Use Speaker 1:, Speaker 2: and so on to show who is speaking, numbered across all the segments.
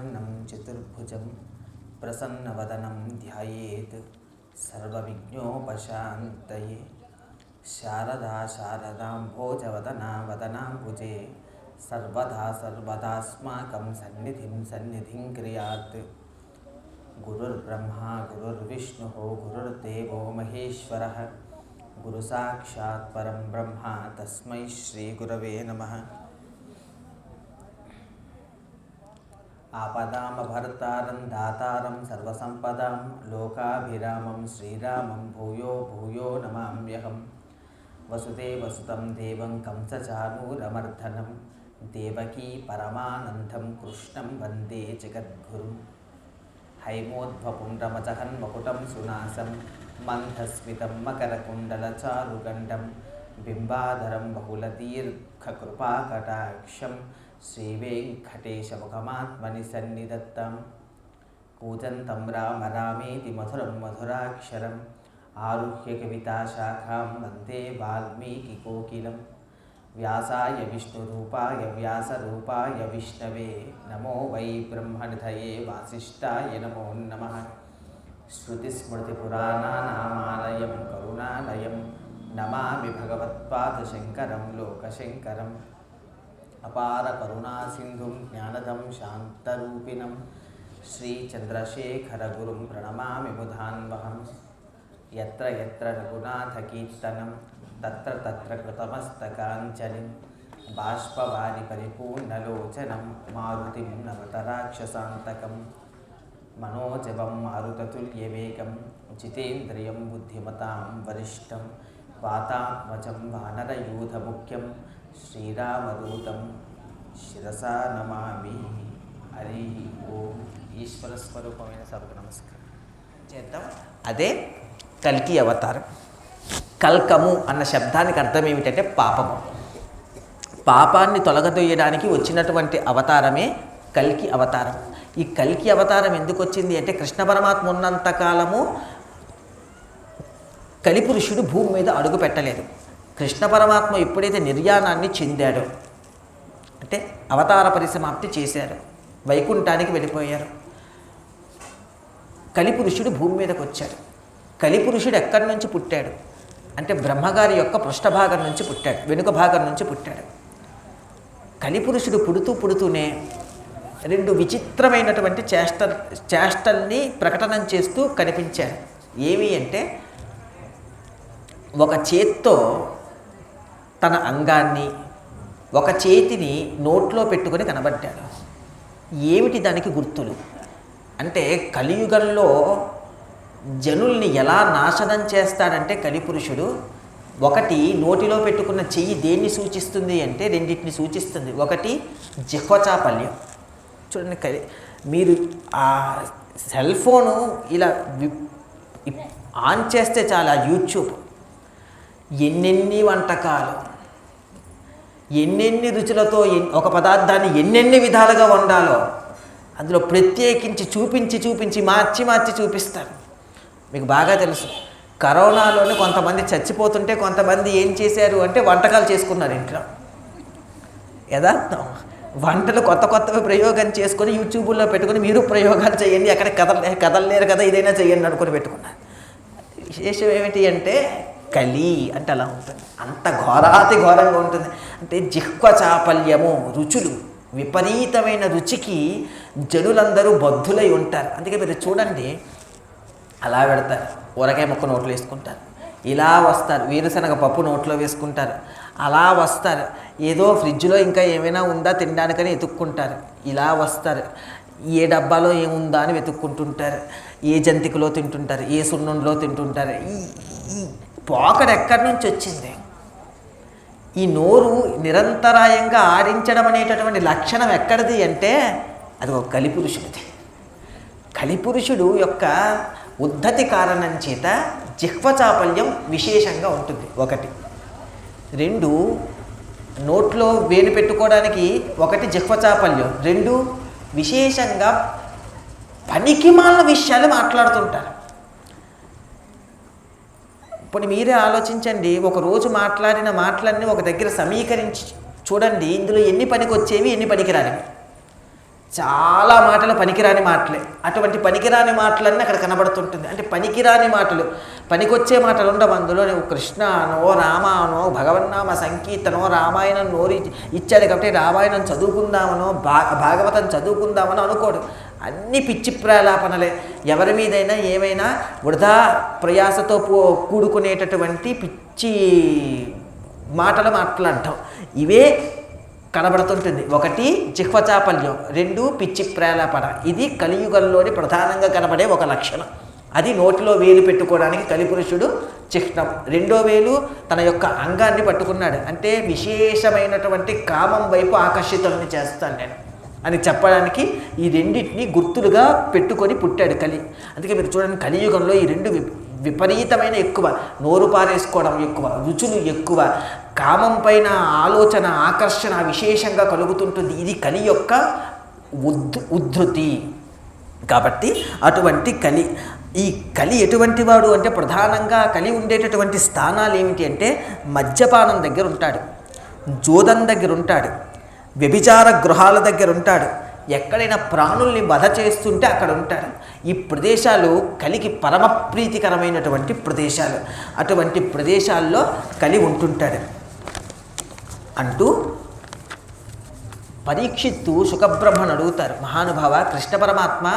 Speaker 1: శుక్లాంబరధరం చతుర్భుజం ప్రసన్నవదనం ధ్యాయేత్ సర్వవిఘ్నోపశాంతయే. శారదా శారదాంభోజవదనా వదనాంబుజే సర్వదా సర్వదాస్మాకం సన్నిధిం క్రియాత్. గురుర్బ్రహ్మా గురుర్విష్ణుః గురుర్దేవో మహేశ్వరః గురుసాక్షాత్ పరం బ్రహ్మ తస్మై శ్రీ గురవే నమః. ఆపదామభర్తారం దాతారం సర్వసంపదాం లోకాభిరామం శ్రీరామం భూయో భూయో నమామ్యహం. వసుదేవసుతం దేవం కంసచానూరమర్దనం దేవకీ పరమానందం కృష్ణం వందే జగద్గురుం. హైమోద్భపుండ్రమజహన్మకుటం సునాసం మందస్మితం మకరకుండలచారుగండం బింబాధరం బహుళదీర్ఘకృపాకటాక్షం శ్రీవేంకటేశముఖమాత్మని సన్నిధత్తం. కూజంతం రామ రామేతి మధురం మధురాక్షరం ఆరుహ్య కవితాశాఖాం వందే వాల్మీకికోకిలం. వ్యాసాయ విష్ణురూపాయ వ్యాసరూపాయ విష్ణవే నమో వై బ్రహ్మనిధయే వాసిష్ఠాయ నమో నమః. శృతిస్మృతిపురాణానామాలయం కరుణాలయం నమామి భగవత్పాదశంకరం లోకశంకరం. అపార కరుణాసింధుం జ్ఞానదం శాంతరూపిణం శ్రీచంద్రశేఖరగురుం ప్రణమామి ముదాన్వహం. యత్ర యత్ర రఘునాథకీర్తనం తత్ర తత్ర కృతమస్తకాంజలిం బాష్పవారి పరిపూర్ణలోచనం మారుతిం నమత రాక్షసాంతకం. మనోజవం మారుతతుల్యవేగం జితేంద్రియం బుద్ధిమతాం వరిష్టం వాతాత్మజం వానరయూథముఖ్యం శ్రీరామదూతం శిరసా నమామి. హరి ఓం. ఈశ్వర స్వరూపమైన సభకు నమస్కారం చేద్దాం. అదే కల్కి అవతారం. కల్కము అన్న శబ్దానికి అర్థం ఏమిటంటే పాపము. పాపాన్ని తొలగదొయ్యడానికి వచ్చినటువంటి అవతారమే కల్కి అవతారం. ఈ కల్కి అవతారం ఎందుకు వచ్చింది అంటే కృష్ణ పరమాత్మ ఉన్నంతకాలము కలిపురుషుడు భూమి మీద అడుగు పెట్టలేదు. కృష్ణ పరమాత్మ ఎప్పుడైతే నిర్యాణాన్ని చెందాడో అంటే అవతార పరిసమాప్తి చేశారు, వైకుంఠానికి వెళ్ళిపోయారు, కలిపురుషుడు భూమి మీదకి వచ్చాడు. కలిపురుషుడు ఎక్కడి నుంచి పుట్టాడు అంటే బ్రహ్మగారి యొక్క పృష్ఠభాగం నుంచి పుట్టాడు, వెనుక భాగం నుంచి పుట్టాడు. కలిపురుషుడు పుడుతూనే రెండు విచిత్రమైనటువంటి చేష్టల్ని ప్రకటన చేస్తూ కనిపించాడు. ఏమి అంటే ఒక చేత్తో తన అంగాన్ని, ఒక చేతిని నోట్లో పెట్టుకొని కనబడ్డాడు. ఏమిటి దానికి గుర్తులు అంటే కలియుగంలో జనుల్ని ఎలా నాశనం చేస్తాడంటే కలిపురుషుడు ఒకటి నోటిలో పెట్టుకున్న చెయ్యి దేన్ని సూచిస్తుంది అంటే రెండింటిని సూచిస్తుంది. ఒకటి జిహ్వచాపల్యం. చూడండి, మీరు ఆ సెల్ ఫోను ఇలా ఆన్ చేస్తే చాలా యూట్యూబ్ ఎన్నెన్ని వంటకాలు, ఎన్నెన్ని రుచులతో ఒక పదార్థాన్ని ఎన్నెన్ని విధాలుగా వండాలో అందులో ప్రత్యేకించి చూపించి మార్చి చూపిస్తారు. మీకు బాగా తెలుసు, కరోనాలోనే కొంతమంది చచ్చిపోతుంటే కొంతమంది ఏం చేశారు అంటే వంటకాలు చేసుకున్నారు ఇంట్లో. యథార్థం వంటలు కొత్తవి ప్రయోగం చేసుకొని యూట్యూబ్లో పెట్టుకొని మీరు ప్రయోగాలు చేయండి, అక్కడ కదలలేరు కదా ఇదైనా చేయండి అనుకుని పెట్టుకున్నారు. విశేషం ఏమిటి అంటే కలి అంటే అలా ఉంటుంది, అంత ఘోరాతి ఘోరంగా ఉంటుంది. అంటే జిహ్వ చాపల్యము, రుచులు విపరీతమైన రుచికి జనులందరూ బద్ధులై ఉంటారు. అందుకే మీరు చూడండి, అలా పెడతారు, ఊరకాయ ముక్క నోట్లో వేసుకుంటారు, ఇలా వస్తారు, వేరుశనగ పప్పు నోట్లో వేసుకుంటారు, అలా వస్తారు, ఏదో ఫ్రిడ్జ్లో ఇంకా ఏమైనా ఉందా తినడానికని వెతుక్కుంటారు, ఇలా వస్తారు, ఏ డబ్బాలో ఏముందా అని వెతుక్కుంటుంటారు, ఏ జంతికలో తింటుంటారు, ఏ సున్నుండలో తింటుంటారు. ఈ పోకడ ఎక్కడి నుంచి వచ్చింది? ఈ నోరు నిరంతరాయంగా ఆడించడం అనేటటువంటి లక్షణం ఎక్కడిది అంటే అది ఒక కలిపురుషుడిది. కలిపురుషుడు యొక్క ఉద్ధతి కారణం చేత జిహ్వచాపల్యం విశేషంగా ఉంటుంది. ఒకటి. రెండు, నోట్లో వేలు పెట్టుకోవడానికి ఒకటి జిహ్వచాపల్యం. రెండు, విశేషంగా పనికిమాలిన విషయాలు మాట్లాడుతుంటారు. ఇప్పుడు మీరే ఆలోచించండి, ఒకరోజు మాట్లాడిన మాటలన్నీ ఒక దగ్గర సమీకరించి చూడండి, ఇందులో ఎన్ని పనికి వచ్చేవి ఎన్ని పనికిరానివి. చాలా మాటలు పనికిరాని మాటలే. అటువంటి పనికిరాని మాటలన్నీ అక్కడ కనబడుతుంటుంది. అంటే పనికిరాని మాటలు, పనికొచ్చే మాటలు ఉండవు అందులో. నువ్వు కృష్ణ అనో, రామ అనో, భగవన్నామ సంకీర్తనో, రామాయణం నోరు ఇచ్చాడు కాబట్టి రామాయణం చదువుకుందామనో, భాగవతం చదువుకుందామనో అనుకోడు. అన్ని పిచ్చి ప్రలాపనలే. ఎవరి మీదైనా ఏమైనా వృధా ప్రయాసతో కూడుకునేటటువంటి పిచ్చి మాటలు మాట్లాడటం, ఇవే కనబడుతుంటుంది. ఒకటి జిహ్వచాపల్యం, రెండు పిచ్చి ప్రేలాపన. ఇది కలియుగంలోని ప్రధానంగా కనబడే ఒక లక్షణం. అది నోటిలో వేలు పెట్టుకోవడానికి కలిపురుషుడు చిహ్నం. రెండో వేలు తన యొక్క అంగాన్ని పట్టుకున్నాడు. అంటే విశేషమైనటువంటి కామం వైపు ఆకర్షితుల్ని చేస్తాను నేను అని చెప్పడానికి ఈ రెండింటినీ గుర్తులుగా పెట్టుకొని పుట్టాడు కలి. అందుకే మీరు చూడండి, కలియుగంలో ఈ రెండు విపరీతమైన ఎక్కువ. నోరు పారేసుకోవడం ఎక్కువ, రుచులు ఎక్కువ, కామం పైన ఆలోచన, ఆకర్షణ విశేషంగా కలుగుతుంటుంది. ఇది కలి యొక్క ఉద్ధృతి. కాబట్టి అటువంటి కలి, ఈ కలి ఎటువంటి వాడు అంటే ప్రధానంగా కలి ఉండేటటువంటి స్థానాలు ఏమిటి అంటే మద్యపానం దగ్గర ఉంటాడు, జోదం దగ్గర ఉంటాడు, వ్యభిచార గృహాల దగ్గర ఉంటాడు, ఎక్కడైనా ప్రాణుల్ని వధ చేస్తుంటే అక్కడ ఉంటాడు. ఈ ప్రదేశాలు కలికి పరమ ప్రీతికరమైనటువంటి ప్రదేశాలు. అటువంటి ప్రదేశాల్లో కలి ఉంటుంటాడు అంటూ పరీక్షిత్తు సుఖబ్రహ్మను అడుగుతారు, మహానుభావ కృష్ణ పరమాత్మ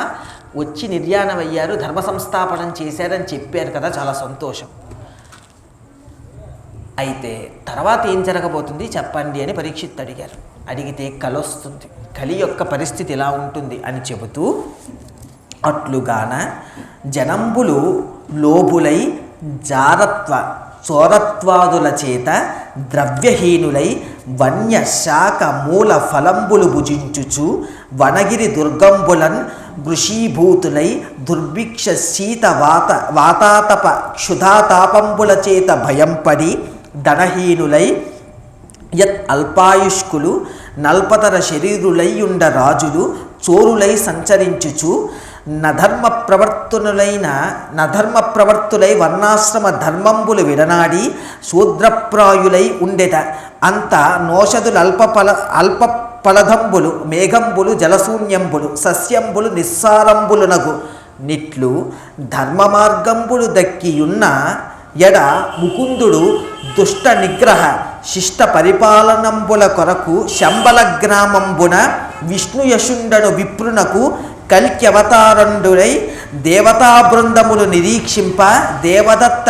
Speaker 1: వచ్చి నిర్యాణమయ్యారు, ధర్మ సంస్థాపనం చేశారని చెప్పారు కదా, చాలా సంతోషం. అయితే తర్వాత ఏం జరగబోతుంది చెప్పండి అని పరీక్షిత్తు అడిగారు. అడిగితే కలి వస్తుంది, కలి యొక్క పరిస్థితి ఎలా ఉంటుంది అని చెబుతూ, అట్లుగాన జనంబులు లోబులై జారత్వ చోరత్వాదుల చేత ద్రవ్యహీనులై వన్య శాఖ మూల ఫలంబులు భుజించుచు వనగిరి దుర్గంబులన్ వృషీభూతులై దుర్భిక్ష శీత వాతాతప క్షుధాతాపంబుల చేత భయంపడి ధనహీనులై యత్ అల్పాయుష్కులు నల్పతర శరీరులైయుండ రాజులు చోరులై సంచరించుచు నధర్మ ప్రవర్తులై వర్ణాశ్రమ ధర్మంబులు విడనాడి శూద్రప్రాయులై ఉండెట. అంత నోషదులు అల్ప ఫలదంబులు మేఘంబులు జలశూన్యంబులు సస్యంబులు నిస్సారంబులునగు నిట్లు ధర్మ మార్గంబులు దక్కియున్న ఎడ ముకుందుడు దుష్ట నిగ్రహ శిష్ట పరిపాలనంబుల కొరకు శంబల గ్రామంబున విష్ణుయశుండను విప్రునకు కల్క్యవతారండులై దేవతా బృందములు నిరీక్షింప దేవదత్త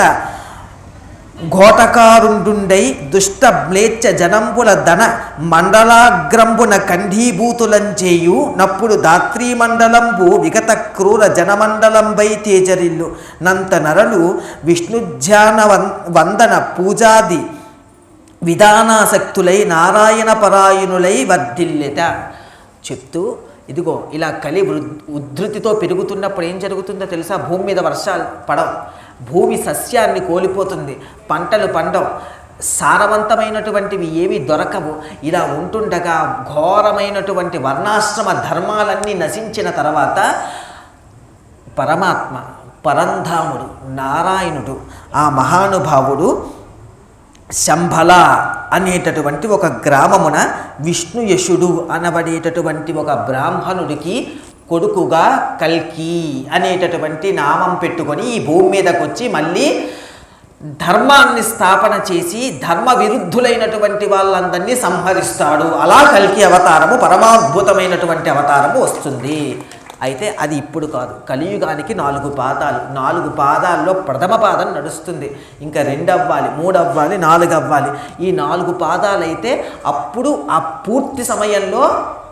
Speaker 1: ఘోటకారుండుండై దుష్ట మ్లేచ్ఛ జనంబుల ధన మండలాగ్రంబున కంఠీభూతులంచేయు నప్పుడు ధాత్రీమండలంబు విగత క్రూర జనమండలంబై తేజరిల్లు నంత నరలు విష్ణుధ్యాన వందన పూజాది విధానాసక్తులై నారాయణ పరాయణులై వర్ధిల్లెట. చెప్తూ ఇదిగో ఇలా కలి ఉద్ధృతితో పెరుగుతున్నప్పుడు ఏం జరుగుతుందో తెలుసా? భూమి మీద వర్షాలు పడవు, భూమి సస్యాన్ని కోల్పోతుంది, పంటలు పండవు, సారవంతమైనటువంటివి ఏవి దొరకవు. ఇలా ఉంటుండగా ఘోరమైనటువంటి వర్ణాశ్రమ ధర్మాలన్నీ నశించిన తర్వాత పరమాత్మ పరంధాముడు నారాయణుడు ఆ మహానుభావుడు శంభల అనేటటువంటి ఒక గ్రామమున విష్ణుయశుడు అనబడేటటువంటి ఒక బ్రాహ్మణుడికి కొడుకుగా కల్కి అనేటటువంటి నామం పెట్టుకొని ఈ భూమి మీదకి వచ్చి మళ్ళీ ధర్మాన్ని స్థాపన చేసి ధర్మ విరుద్ధులైనటువంటి వాళ్ళందరినీ సంహరిస్తాడు. అలా కల్కి అవతారము పరమాద్భుతమైనటువంటి అవతారము వస్తుంది. అయితే అది ఇప్పుడు కాదు, కలియుగానికి 4 పాదాలు, 4 పాదాల్లో ప్రథమ పాదం నడుస్తుంది. ఇంకా 2 అవ్వాలి, 3 అవ్వాలి, 4 అవ్వాలి. ఈ 4 పాదాలైతే అప్పుడు ఆ పూర్తి సమయంలో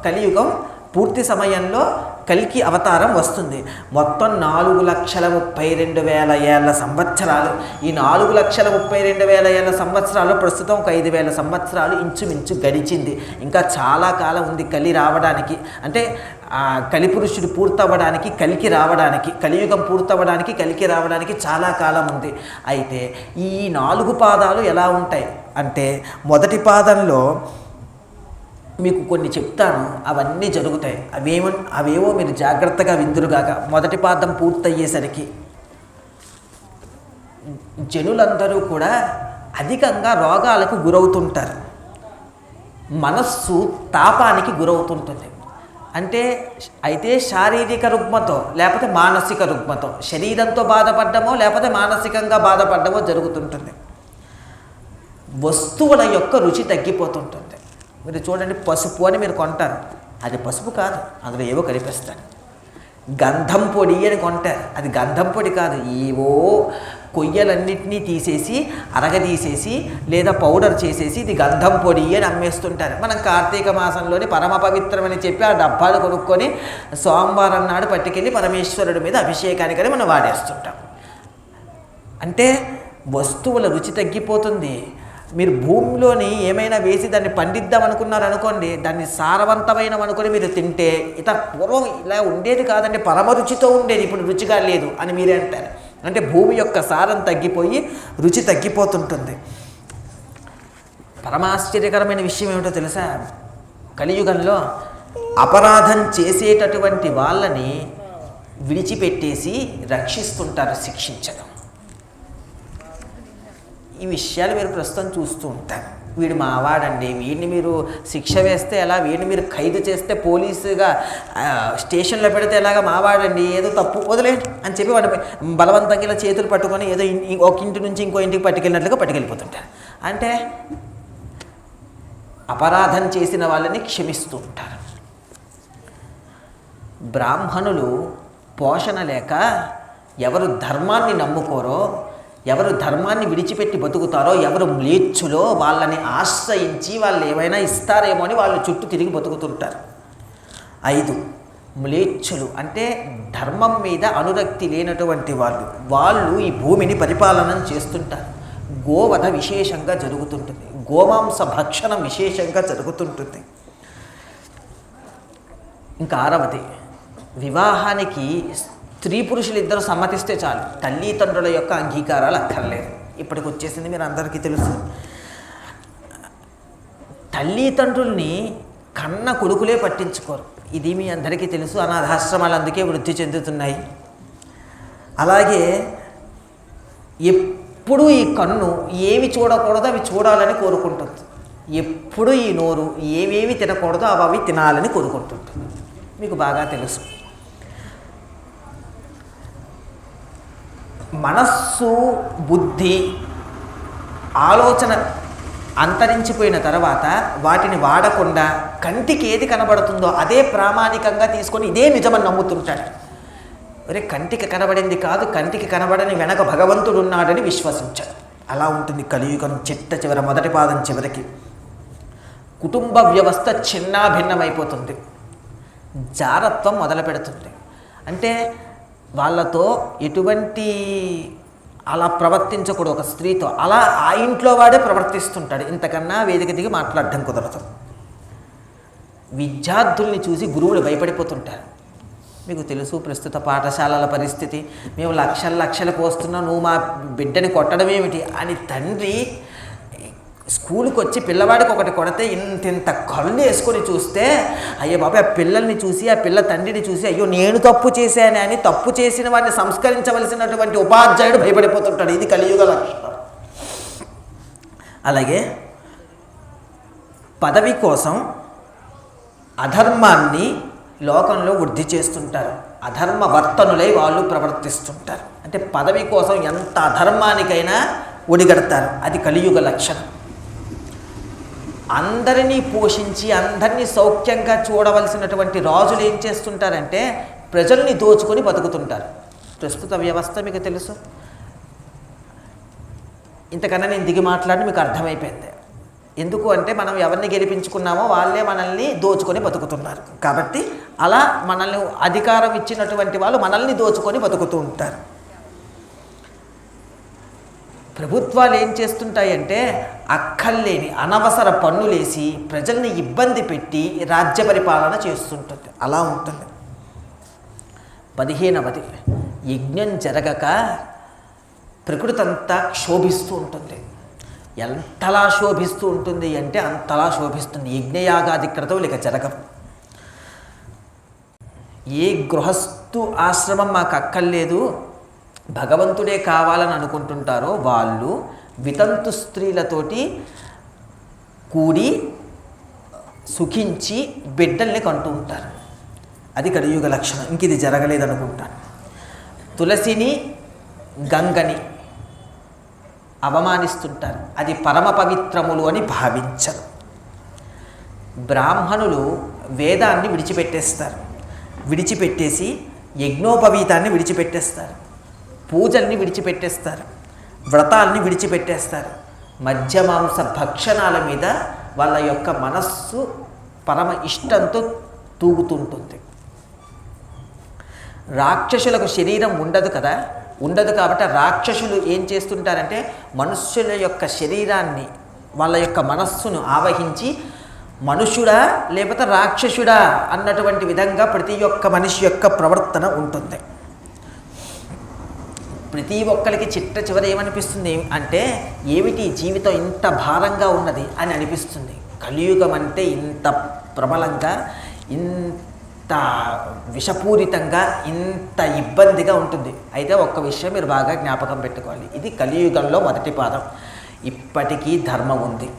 Speaker 1: కలియుగం పూర్తి సమయంలో కల్కి అవతారం వస్తుంది. మొత్తం 4,32,000 ఏళ్ల సంవత్సరాలు. ఈ 4,32,000 ఏళ్ల సంవత్సరాలు ప్రస్తుతం ఒక 5,000 సంవత్సరాలు ఇంచుమించు గడిచింది. ఇంకా చాలా కాలం ఉంది కలి రావడానికి. అంటే కలిపురుషుడు పూర్తవ్వడానికి, కల్కి రావడానికి, కలియుగం పూర్తవ్వడానికి, కల్కి రావడానికి చాలా కాలం ఉంది. అయితే ఈ 4 పాదాలు ఎలా ఉంటాయి అంటే మొదటి పాదంలో మీకు కొన్ని చెప్తాను, అవన్నీ జరుగుతాయి. అవేవో మీరు జాగ్రత్తగా విందురుగాక. మొదటి పాదం పూర్తయ్యేసరికి జనులందరూ కూడా అధికంగా రోగాలకు గురవుతుంటారు, మనస్సు తాపానికి గురవుతుంటుంది. అంటే అయితే శారీరక రుగ్మతో లేకపోతే మానసిక రుగ్మతో, శరీరంతో బాధపడ్డమో లేకపోతే మానసికంగా బాధపడ్డమో జరుగుతుంటుంది. వస్తువుల యొక్క రుచి తగ్గిపోతుంటుంది. మీరు చూడండి, పసుపు అని మీరు కొంటారు, అది పసుపు కాదు, అందులో ఏవో కలిపేస్తారు. గంధం పొడి అని కొంటారు, అది గంధం పొడి కాదు, ఏవో కొయ్యలన్నింటినీ తీసేసి అరగదీసేసి లేదా పౌడర్ చేసేసి ఇది గంధం పొడి అని అమ్మేస్తుంటారు. మనం కార్తీక మాసంలోని పరమ పవిత్రమని చెప్పి ఆ డబ్బాలు కొనుక్కొని సోమవారం నాడు పట్టుకెళ్ళి పరమేశ్వరుడి మీద అభిషేకానికని మనం వాడేస్తుంటాం. అంటే వస్తువుల రుచి తగ్గిపోతుంది. మీరు భూమిలోని ఏమైనా వేసి దాన్ని పండిద్దాం అనుకున్నారనుకోండి, దాన్ని సారవంతమైన అనుకొని మీరు తింటే పూర్వం ఇలా ఉండేది కాదండి, పరమరుచితో ఉండేది, ఇప్పుడు రుచిగా లేదు అని మీరే అంటారు. అంటే భూమి యొక్క సారం తగ్గిపోయి రుచి తగ్గిపోతుంటుంది. పరమాశ్చర్యకరమైన విషయం ఏమిటో తెలుసా? కలియుగంలో అపరాధం చేసేటటువంటి వాళ్ళని విడిచిపెట్టేసి రక్షిస్తుంటారు, శిక్షించడం. ఈ విషయాలు మీరు ప్రస్తుతం చూస్తూ ఉంటారు. వీడు మావాడండి, వీడిని మీరు శిక్ష వేస్తే ఎలా, వీడిని మీరు ఖైదు చేస్తే పోలీసుగా స్టేషన్లో పెడితే ఎలాగా, మావాడండి ఏదో తప్పు వదిలేండి అని చెప్పి వాడి బలవంతంగా ఇలా చేతులు పట్టుకొని ఏదో ఒక ఇంటి నుంచి ఇంకో ఇంటికి పట్టుకెళ్ళినట్లుగా పట్టుకెళ్ళిపోతుంటారు. అంటే అపరాధం చేసిన వాళ్ళని క్షమిస్తూ ఉంటారు. బ్రాహ్మణులు పోషణ లేక ఎవరు ధర్మాన్ని నమ్ముకోరో, ఎవరు ధర్మాన్ని విడిచిపెట్టి బతుకుతారో, ఎవరు మ్లేచ్చులో వాళ్ళని ఆశ్రయించి వాళ్ళు ఏమైనా ఇస్తారేమో అని వాళ్ళు చుట్టూ తిరిగి బతుకుతుంటారు. 5 మ్లేచ్చులు అంటే ధర్మం మీద అనురక్తి లేనటువంటి వాళ్ళు ఈ భూమిని పరిపాలన చేస్తుంటారు. గోవధ విశేషంగా జరుగుతుంటుంది, గోమాంస భక్షణం విశేషంగా జరుగుతుంటుంది. ఇంకా 6వది, వివాహానికి స్త్రీ పురుషులు ఇద్దరు సమ్మతిస్తే చాలు, తల్లిదండ్రుల యొక్క అంగీకారాలు అక్కర్లేదు. ఇప్పటికి వచ్చేసింది, మీరు అందరికీ తెలుసు. తల్లిదండ్రుల్ని కన్న కొడుకులే పట్టించుకోరు, ఇది మీ అందరికీ తెలుసు. అనాథాశ్రమాలు అందుకే వృద్ధి చెందుతున్నాయి. అలాగే ఎప్పుడూ ఈ కన్ను ఏవి చూడకూడదో అవి చూడాలని కోరుకుంటుంది, ఎప్పుడు ఈ నోరు ఏవేవి తినకూడదో అవి తినాలని కోరుకుంటుంటుంది. మీకు బాగా తెలుసు. మనస్సు, బుద్ధి, ఆలోచన అంతరించిపోయిన తర్వాత వాటిని వాడకుండా కంటికి ఏది కనబడుతుందో అదే ప్రామాణికంగా తీసుకొని ఇదే నిజమని నమ్ముతుంటాడు. ఒరే, కంటికి కనబడింది కాదు, కంటికి కనబడని వెనక భగవంతుడు ఉన్నాడని విశ్వసించాడు. అలా ఉంటుంది కలియుగం చిట్ట చివర మొదటి పాదం చివరికి. కుటుంబ వ్యవస్థ చిన్నాభిన్నమైపోతుంది, జారత్వం మొదలు పెడుతుంది. అంటే వాళ్ళతో ఎటువంటి అలా ప్రవర్తించకూడదు, ఒక స్త్రీతో అలా ఆ ఇంట్లో వాడే ప్రవర్తిస్తుంటాడు. ఇంతకన్నా వేదిక దిగి మాట్లాడడం కుదరదు. విద్యార్థుల్ని చూసి గురువులు భయపడిపోతుంటారు. మీకు తెలుసు ప్రస్తుత పాఠశాలల పరిస్థితి. మేము లక్షలు పోస్తున్నాం, నువ్వు మా బిడ్డని కొట్టడం ఏమిటి అని తండ్రి స్కూల్కి వచ్చి పిల్లవాడికి ఒకటి కొడితే ఇంత కళ్ళు వేసుకొని చూస్తే, అయ్యో బాబా, ఆ పిల్లల్ని చూసి ఆ పిల్ల తండ్రిని చూసి అయ్యో నేను తప్పు చేశాను అని తప్పు చేసిన వాడిని సంస్కరించవలసినటువంటి ఉపాధ్యాయుడు భయపడిపోతుంటాడు. ఇది కలియుగ లక్షణం. అలాగే పదవి కోసం అధర్మాన్ని లోకంలో వృద్ధి చేస్తుంటారు, అధర్మ వర్తనులై వాళ్ళు ప్రవర్తిస్తుంటారు. అంటే పదవి కోసం ఎంత అధర్మానికైనా ఒడిగడతారు, అది కలియుగ లక్షణం. అందరినీ పోషించి అందరినీ సౌఖ్యంగా చూడవలసినటువంటి రాజులు ఏం చేస్తుంటారంటే ప్రజల్ని దోచుకొని బతుకుతుంటారు. ప్రస్తుత వ్యవస్థ మీకు తెలుసు. ఇంతకన్నా నేను దిగి మాట్లాడి మీకు అర్థమైపోయింది. ఎందుకు అంటే మనం ఎవరిని గెలిపించుకున్నామో వాళ్ళే మనల్ని దోచుకొని బతుకుతున్నారు. కాబట్టి అలా మనల్ని అధికారం ఇచ్చినటువంటి వాళ్ళు మనల్ని దోచుకొని బతుకుతూ ఉంటారు. ప్రభుత్వాలు ఏం చేస్తుంటాయంటే అక్కర్లేని అనవసర పన్నులేసి ప్రజల్ని ఇబ్బంది పెట్టి రాజ్య పరిపాలన చేస్తుంటుంది. అలా ఉంటుంది. 15వది, యజ్ఞం జరగక ప్రకృతి అంతా క్షోభిస్తూ ఉంటుంది. ఎంతలా శోభిస్తూ ఉంటుంది అంటే అంతలా శోభిస్తుంది. యజ్ఞయాగాది క్రతువులు ఇక జరగవు. ఏ గృహస్థు ఆశ్రమం మాకు అక్కర్లేదు, భగవంతుడే కావాలని అనుకుంటుంటారో వాళ్ళు వితంతు స్త్రీలతోటి కూడి సుఖించి బిడ్డల్ని కంటూ ఉంటారు. అది కలియుగ లక్షణం. ఇంక ఇది జరగలేదనుకుంటాను. తులసిని గంగని అవమానిస్తుంటారు, అది పరమ పవిత్రములు అని భావించరు. బ్రాహ్మణులు వేదాన్ని విడిచిపెట్టేస్తారు, విడిచిపెట్టేసి యజ్ఞోపవీతాన్ని విడిచిపెట్టేస్తారు, పూజల్ని విడిచిపెట్టేస్తారు, వ్రతాల్ని విడిచిపెట్టేస్తారు. మధ్యమాంస భక్షణాల మీద వాళ్ళ యొక్క మనస్సు పరమ ఇష్టంతో తూగుతుంటుంది. రాక్షసులకు శరీరం ఉండదు కదా, ఉండదు కాబట్టి రాక్షసులు ఏం చేస్తుంటారంటే మనుష్యుల యొక్క శరీరాన్ని, వాళ్ళ యొక్క మనస్సును ఆవహించి మనుషుడా లేకపోతే రాక్షసుడా అన్నటువంటి విధంగా ప్రతి ఒక్క మనిషి యొక్క ప్రవర్తన ఉంటుంది. ప్రతి ఒక్కరికి చిట్ట చివరి ఏమనిపిస్తుంది అంటే, ఏమిటి జీవితం ఇంత భారంగా ఉన్నది అని అనిపిస్తుంది. కలియుగం అంటే ఇంత ప్రబలంగా, ఇంత విషపూరితంగా, ఇంత ఇబ్బందిగా ఉంటుంది. అయితే ఒక్క విషయం మీరు బాగా జ్ఞాపకం పెట్టుకోవాలి, ఇది కలియుగంలో మొదటి పాదం. ఇప్పటికీ ధర్మం ఉంది,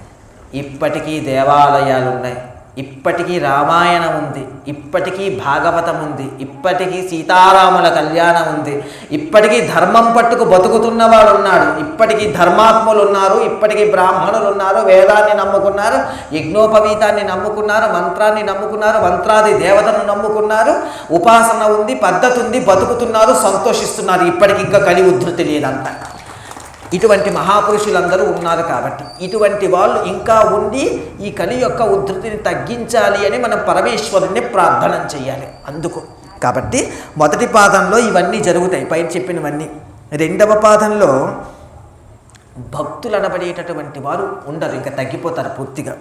Speaker 1: ఇప్పటికీ దేవాలయాలు ఉన్నాయి, ఇప్పటికీ రామాయణం ఉంది, ఇప్పటికీ భాగవతం ఉంది, ఇప్పటికీ సీతారాముల కళ్యాణం ఉంది, ఇప్పటికీ ధర్మం పట్టుకు బతుకుతున్నవాడు ఉన్నాడు, ఇప్పటికీ ధర్మాత్ములు ఉన్నారు, ఇప్పటికీ బ్రాహ్మణులు ఉన్నారు, వేదాన్ని నమ్ముకున్నారు, యజ్ఞోపవీతాన్ని నమ్ముకున్నారు, మంత్రాన్ని నమ్ముకున్నారు, మంత్రాది దేవతను నమ్ముకున్నారు, ఉపాసన ఉంది, పద్ధతి ఉంది, బతుకుతున్నారు, సంతోషిస్తున్నారు. ఇప్పటికి ఇంకా కలి ఉద్ధృతి లేదంట. ఇటువంటి మహాపురుషులందరూ ఉన్నారు కాబట్టి ఇటువంటి వాళ్ళు ఇంకా ఉండి ఈ కలి యొక్క ఉద్ధృతిని తగ్గించాలి అని మనం పరమేశ్వరుణ్ణి ప్రార్థన చేయాలి. అందుకు కాబట్టి మొదటి పాదంలో ఇవన్నీ జరుగుతాయి, పైన చెప్పినవన్నీ. రెండవ పాదంలో భక్తులు అనబడేటటువంటి వారు ఉండరు, ఇంకా తగ్గిపోతారు పూర్తిగా.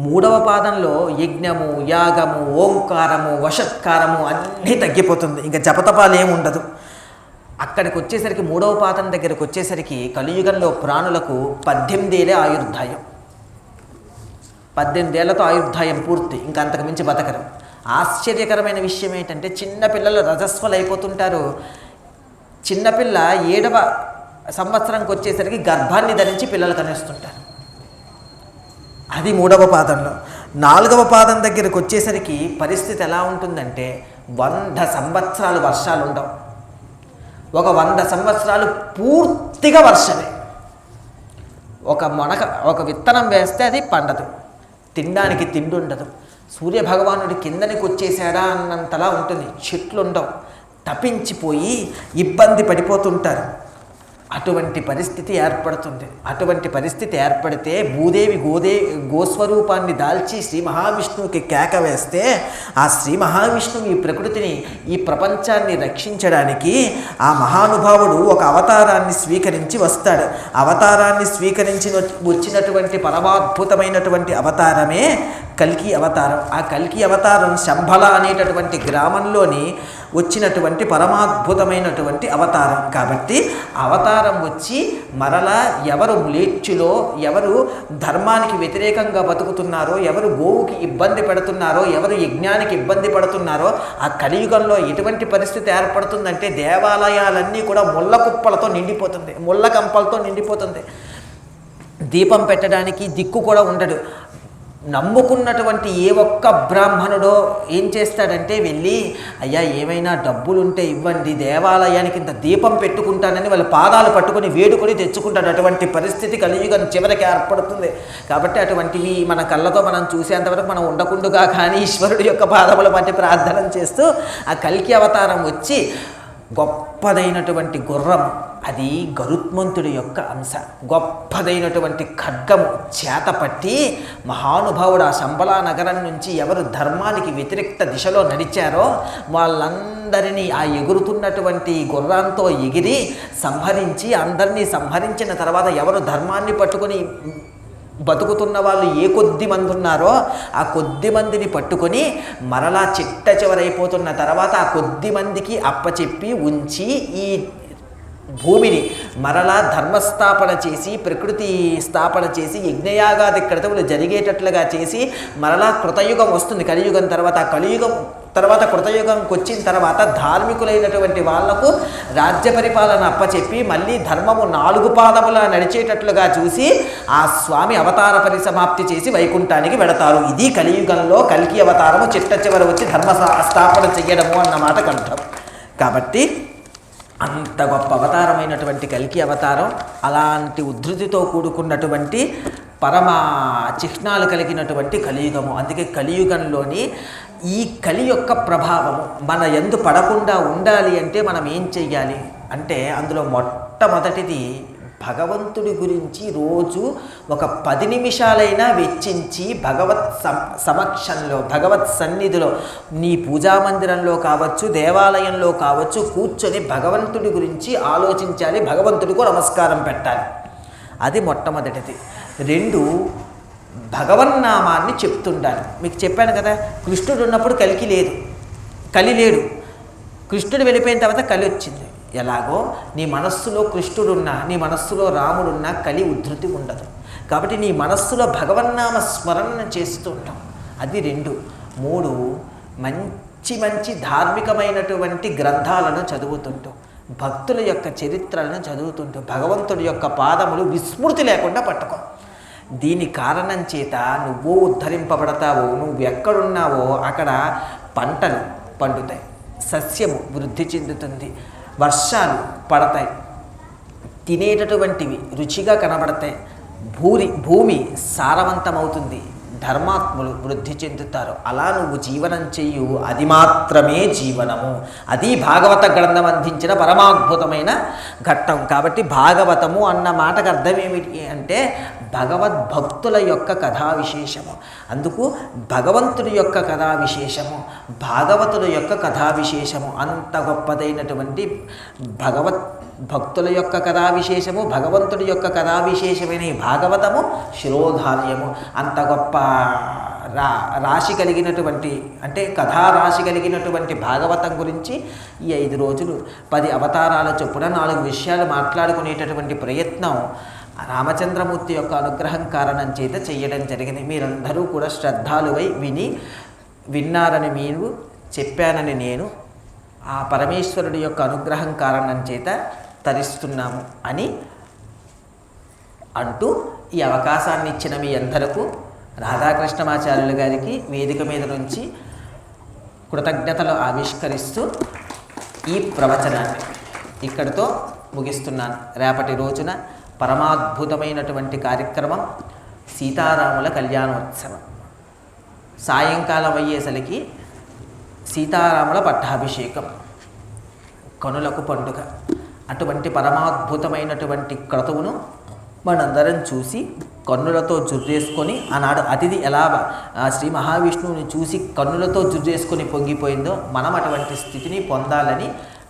Speaker 1: మూడవ పాదంలో యజ్ఞము, యాగము, ఓంకారము, వషత్కారము అన్నీ తగ్గిపోతుంది, ఇంకా జపతపాలు ఏమి ఉండదు. అక్కడికి వచ్చేసరికి మూడవ పాదం దగ్గరికి వచ్చేసరికి కలియుగంలో ప్రాణులకు 18 ఏళ్ళే ఆయుర్దాయం, 18 ఏళ్లతో ఆయుర్దాయం పూర్తి, ఇంకా అంతకు మించి బతకరు. ఆశ్చర్యకరమైన విషయం ఏంటంటే చిన్నపిల్లలు రజస్వలు అయిపోతుంటారు. చిన్నపిల్ల 7వ సంవత్సరంకి వచ్చేసరికి గర్భాన్ని ధరించి పిల్లలు కనిస్తుంటారు. అది మూడవ పాదంలో. 4వ పాదం దగ్గరికి వచ్చేసరికి పరిస్థితి ఎలా ఉంటుందంటే 100 సంవత్సరాలు వర్షాలు ఉండవు, ఒక 100 సంవత్సరాలు పూర్తిగా వర్షమే. ఒక విత్తనం వేస్తే అది పండదు, తినడానికి తిండి ఉండదు, సూర్యభగవానుడి కిందనికి వచ్చేసాడా అన్నంతలా ఉంటుంది, చెట్లు ఉండవు, తపించిపోయి ఇబ్బంది పడిపోతుంటారు. అటువంటి పరిస్థితి ఏర్పడుతుంది. అటువంటి పరిస్థితి ఏర్పడితే భూదేవి గోస్వరూపాన్ని దాల్చి శ్రీ మహావిష్ణువుకి కేక వేస్తే ఆ శ్రీ మహావిష్ణువు ఈ ప్రకృతిని, ఈ ప్రపంచాన్ని రక్షించడానికి ఆ మహానుభావుడు ఒక అవతారాన్ని స్వీకరించి వస్తాడు. అవతారాన్ని స్వీకరించి వచ్చినటువంటి పరమాద్భుతమైనటువంటి అవతారమే కల్కి అవతారం. ఆ కల్కి అవతారం శంభల అనేటటువంటి గ్రామంలోని వచ్చినటువంటి పరమాద్భుతమైనటువంటి అవతారం. కాబట్టి అవతారం వచ్చి మరలా ఎవరు మ్లేచ్చులో, ఎవరు ధర్మానికి వ్యతిరేకంగా బతుకుతున్నారో, ఎవరు గోవుకి ఇబ్బంది పెడుతున్నారో, ఎవరు యజ్ఞానికి ఇబ్బంది పడుతున్నారో, ఆ కలియుగంలో ఎటువంటి పరిస్థితి ఏర్పడుతుందంటే దేవాలయాలన్నీ కూడా ముళ్ళ కుప్పలతో నిండిపోతుంది, ముళ్ళ కంపలతో నిండిపోతుంది. దీపం పెట్టడానికి దిక్కు కూడా ఉండడు. నమ్ముకున్నటువంటి ఏ ఒక్క బ్రాహ్మణుడో ఏం చేస్తాడంటే వెళ్ళి, అయ్యా ఏమైనా డబ్బులుంటే ఇవ్వండి, దేవాలయానికి ఇంత దీపం పెట్టుకుంటానని వాళ్ళ పాదాలు పట్టుకొని వేడుకొని తెచ్చుకుంటాడు. అటువంటి పరిస్థితి కలియుగం చివరికి ఏర్పడుతుంది. కాబట్టి అటువంటివి మన కళ్ళతో మనం చూసేంతవరకు మనం ఉండకుండుగా కానీ ఈశ్వరుడు యొక్క పాదముల పట్టి ప్రార్థన చేస్తూ ఆ కల్కి అవతారం వచ్చి గొప్పదైనటువంటి గుర్రం, అది గరుత్మంతుడి యొక్క అంశ, గొప్పదైనటువంటి ఖడ్గము చేతపట్టి మహానుభావుడు ఆ శంబలా నగరం నుంచి ఎవరు ధర్మానికి వ్యతిరేక్త దిశలో నడిచారో వాళ్ళందరినీ ఆ ఎగురుతున్నటువంటి గుర్రంతో ఎగిరి సంహరించి, అందరినీ సంహరించిన తర్వాత ఎవరు ధర్మాన్ని పట్టుకొని బతుకుతున్న వాళ్ళు ఏ కొద్ది మంది ఉన్నారో ఆ కొద్ది మందిని పట్టుకొని మరలా చిట్ట చివరైపోతున్న తర్వాత ఆ కొద్ది మందికి అప్పచెప్పి ఉంచి ఈ భూమిని మరలా ధర్మస్థాపన చేసి, ప్రకృతి స్థాపన చేసి, యజ్ఞయాగాది క్రతువులు జరిగేటట్లుగా చేసి మరలా కృతయుగం వస్తుంది. కలియుగం తర్వాత ఆ కలియుగం తర్వాత కృతయుగంకి వచ్చిన తర్వాత ధార్మికులైనటువంటి వాళ్లకు రాజ్య పరిపాలన అప్పచెప్పి మళ్ళీ ధర్మము 4 పాదముల నడిచేటట్లుగా చూసి ఆ స్వామి అవతార పరిసమాప్తి చేసి వైకుంఠానికి వెడతారు. ఇది కలియుగంలో కల్కి అవతారము చిట్ట చివర వచ్చి ధర్మ స్థాపన చెయ్యడము అన్నమాటకు అర్థం. కాబట్టి అంత గొప్ప అవతారమైనటువంటి కల్కి అవతారం, అలాంటి ఉద్ధృతితో కూడుకున్నటువంటి పరమ చిహ్నాలు కలిగినటువంటి కలియుగము. అందుకే కలియుగంలోని ఈ కలి యొక్క ప్రభావము మన యందు పడకుండా ఉండాలి అంటే మనం ఏం చెయ్యాలి అంటే, అందులో మొట్టమొదటిది భగవంతుడి గురించి రోజు ఒక 10 నిమిషాలైనా వెచ్చించి భగవత్ సమక్షంలో, భగవత్ సన్నిధిలో, నీ పూజామందిరంలో కావచ్చు, దేవాలయంలో కావచ్చు, కూర్చొని భగవంతుడి గురించి ఆలోచించాలి, భగవంతుడికి నమస్కారం పెట్టాలి. అది మొట్టమొదటిది. 2, భగవన్నామాన్ని చెప్తుండాలి. మీకు చెప్పాను కదా, కృష్ణుడు ఉన్నప్పుడు కలి లేడు. కృష్ణుడు వెళ్ళిపోయిన తర్వాత కలి వచ్చింది. ఎలాగో నీ మనస్సులో కృష్ణుడున్నా, నీ మనస్సులో రాముడున్నా కలి ఉద్ధృతి ఉండదు. కాబట్టి నీ మనస్సులో భగవన్నామ స్మరణ చేస్తూ ఉంటాం. అది 2. 3, మంచి ధార్మికమైనటువంటి గ్రంథాలను చదువుతుంటాం, భక్తుల యొక్క చరిత్రలను చదువుతుంటాం, భగవంతుడి యొక్క పాదములు విస్మృతి లేకుండా పట్టుకో. దీని కారణం చేత నువ్వు ఉద్ధరింపబడతావో, నువ్వు ఎక్కడున్నావో అక్కడ పంటలు పండుతాయి, సస్యము వృద్ధి చెందుతుంది, వర్షాలు పడతాయి, తినేటటువంటివి రుచిగా కనబడతాయి, భూమి సారవంతమవుతుంది, ధర్మాత్ములు వృద్ధి చెందుతారు. అలా నువ్వు జీవనం చెయ్యు, అది మాత్రమే జీవనము. అది భాగవత గ్రంథం అందించిన పరమాద్భుతమైన ఘట్టం. కాబట్టి భాగవతము అన్న మాటకు అర్థం ఏమిటి అంటే భగవద్భక్తుల యొక్క కథా విశేషము. అందుకు భగవంతుడి యొక్క కథా విశేషము, భాగవతుల యొక్క కథా విశేషము. అంత గొప్పదైనటువంటి భక్తుల యొక్క కథా విశేషము, భగవంతుడి యొక్క కథా విశేషమైన ఈ భాగవతము శిరోధార్యము. అంత గొప్ప రాశి కలిగినటువంటి, అంటే కథారాశి కలిగినటువంటి భాగవతం గురించి ఈ 5 రోజులు 10 అవతారాల చొప్పున 4 విషయాలు మాట్లాడుకునేటటువంటి ప్రయత్నం రామచంద్రమూర్తి యొక్క అనుగ్రహం కారణం చేత చేయడం జరిగింది. మీరందరూ కూడా శ్రద్ధాలువై విన్నారని మీరు, చెప్పానని నేను, ఆ పరమేశ్వరుడి యొక్క అనుగ్రహం కారణం చేత తరిస్తున్నాము అని అంటూ ఈ అవకాశాన్ని ఇచ్చిన మీ అందరకు రాధాకృష్ణమాచార్యులు గారికి వేదిక మీద నుంచి కృతజ్ఞతలు ఆవిష్కరిస్తూ ఈ ప్రవచనాన్ని ఇక్కడితో ముగిస్తున్నాను. రేపటి రోజున పరమాద్భుతమైనటువంటి కార్యక్రమం సీతారాముల కళ్యాణోత్సవం. సాయంకాలం అయ్యేసరికి సీతారాముల పట్టాభిషేకం, కనులకు పండుగ. అటువంటి పరమాద్భుతమైనటువంటి క్రతువును మనందరం చూసి కన్నులతో జుర్రేసుకొని, ఆనాడు అతిథి ఎలా శ్రీ మహావిష్ణువుని చూసి కన్నులతో జుర్రేసుకొని పొంగిపోయిందో మనం అటువంటి స్థితిని పొందాలని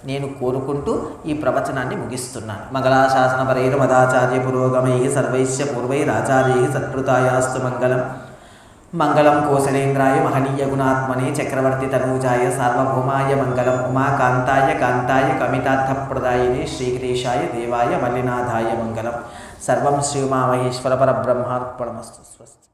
Speaker 1: నేను కోరుకుంటూ ఈ ప్రవచనాన్ని ముగిస్తున్నాను. మంగళాశాసనపరైర్మదాచార్య పురోగమై సర్వైశ్య పూర్వైరాచార్యై సత్కృతాయాస్తు మంగళం. మంగళం కోసలేంద్రాయ మహనీయ గుణాత్మనే చక్రవర్తి తనూజాయ సార్వభౌమాయ మంగళం. ఉమాకాంతాయ కాంతాయ కమితార్థప్రదాయినే శ్రీగిరీశాయ దేవాయ మల్లినాథాయ మంగళం. సర్వం శ్రీ ఉమామహేశ్వర పరబ్రహ్మార్పణమస్తు. స్వస్తి.